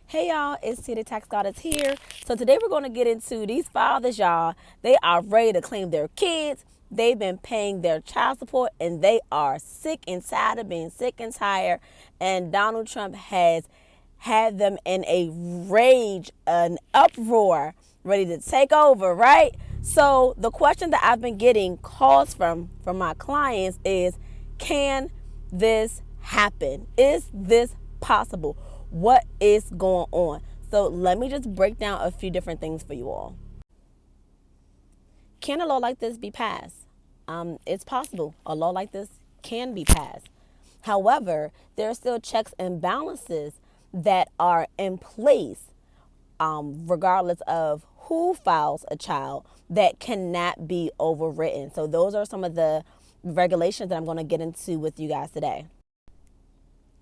Hey y'all, it's T the Tax Goddess here. So today we're going to get into these fathers, y'all. They are ready to claim their kids. They've been paying their child support and they are sick and tired of being sick and tired. And Donald Trump has had them in a rage, an uproar, ready to take over, right? So the question that I've been getting calls from my clients is, can this happen? Is this possible? What is going on? So let me just break down a few different things for you all. Can a law like this be passed? It's possible. A law like this can be passed. However, there are still checks and balances that are in place, regardless of who files a child, that cannot be overwritten. So those are some of the regulations that I'm going to get into with you guys today.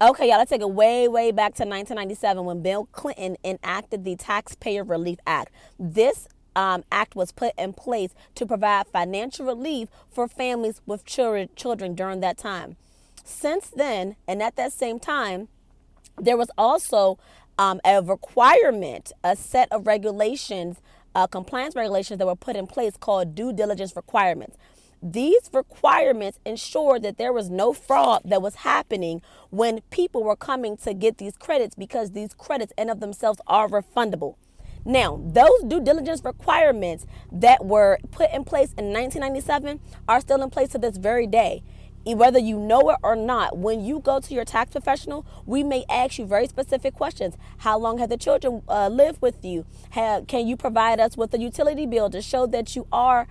Okay, y'all, let's take it way back to 1997 when Bill Clinton enacted the Taxpayer Relief Act. This act was put in place to provide financial relief for families with children during that time. Since then, and at that same time, there was also a requirement, a set of regulations, compliance regulations that were put in place called due diligence requirements. These requirements ensured that there was no fraud that was happening when people were coming to get these credits, because these credits in of themselves are refundable. Now, those due diligence requirements that were put in place in 1997 are still in place to this very day. Whether you know it or not, when you go to your tax professional, we may ask you very specific questions. How long have the children lived with you? Can you provide us with a utility bill to show that you are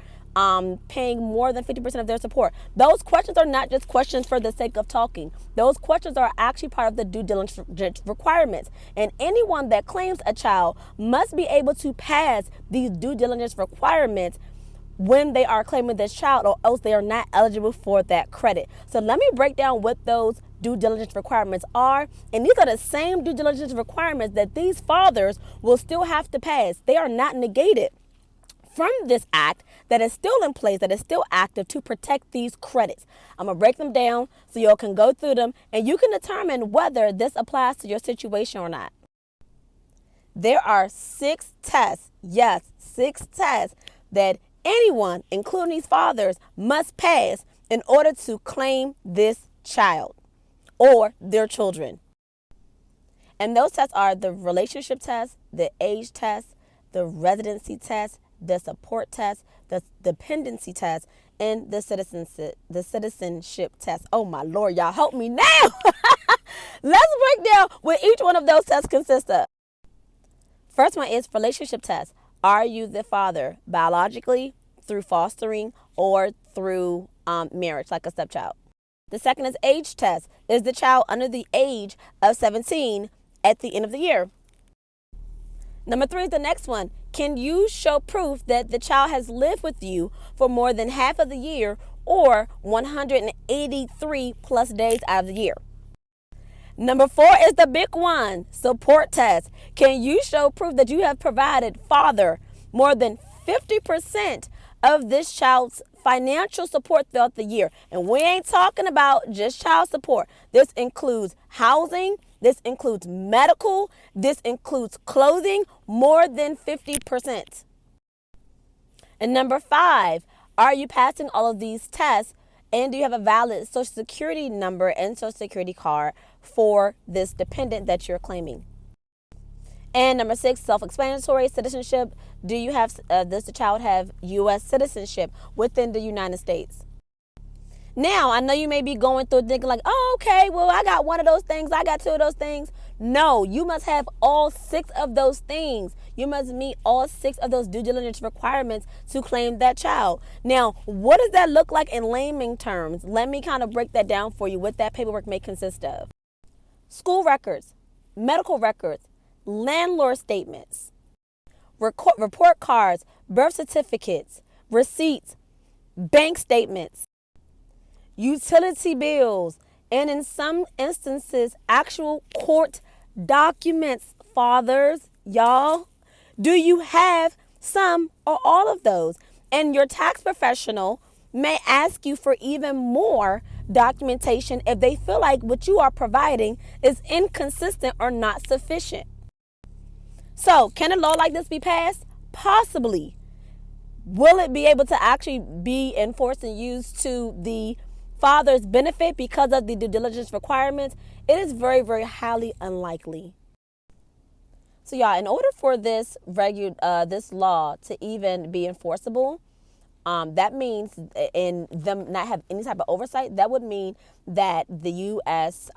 paying more than 50% of their support? Those questions are not just questions for the sake of talking. Those questions are actually part of the due diligence requirements. And anyone that claims a child must be able to pass these due diligence requirements when they are claiming this child, or else they are not eligible for that credit. So let me break down what those due diligence requirements are. And these are the same due diligence requirements that these fathers will still have to pass. They are not negated from this act that is still in place, that is still active to protect these credits. I'm going to break them down so y'all can go through them and you can determine whether this applies to your situation or not. There are 6 tests, yes, 6 tests that anyone, including these fathers, must pass in order to claim this child or their children. And those tests are the relationship test, the age test, the residency test, the support test, the dependency test, and the citizenship test. Oh my Lord, y'all help me now. Let's break down what each one of those tests consists of. First one is relationship test. Are you the father biologically, through fostering, or through marriage, like a stepchild? The second is age test. Is the child under the age of 17 at the end of the year? Number 3 is the next one. Can you show proof that the child has lived with you for more than half of the year, or 183 plus days out of the year? Number 4 is the big one, support test. Can you show proof that you have provided father more than 50% of this child's financial support throughout the year? And we ain't talking about just child support. This includes housing, this includes medical, this includes clothing, more than 50%. And number 5, are you passing all of these tests, and do you have a valid Social Security number and Social Security card for this dependent that you're claiming? And number 6, self-explanatory, citizenship. Do you have, does the child have U.S. citizenship within the United States? Now, I know you may be going through thinking like, oh, okay, well, I got one of those things, I got 2 of those things. No, you must have all 6 of those things. You must meet all 6 of those due diligence requirements to claim that child. Now, what does that look like in layman terms? Let me kind of break that down for you, what that paperwork may consist of. School records, medical records, landlord statements, report cards, birth certificates, receipts, bank statements, utility bills, and in some instances, actual court documents. Fathers, y'all, do you have some or all of those? And your tax professional may ask you for even more documentation if they feel like what you are providing is inconsistent or not sufficient. So, can a law like this be passed? Possibly. Will it be able to actually be enforced and used to the father's benefit because of the due diligence requirements? It is very, very highly unlikely. So, y'all, in order for this law to even be enforceable, that means in them not have any type of oversight. That would mean that the U.S.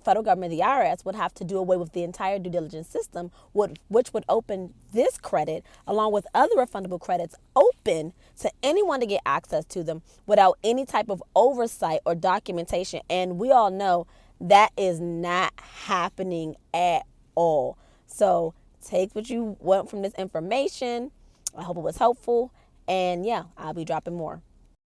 Federal government, the IRS, would have to do away with the entire due diligence system, which would open this credit, along with other refundable credits, open to anyone to get access to them without any type of oversight or documentation. And we all know that is not happening at all. So take what you want from this information. I hope it was helpful. And yeah, I'll be dropping more.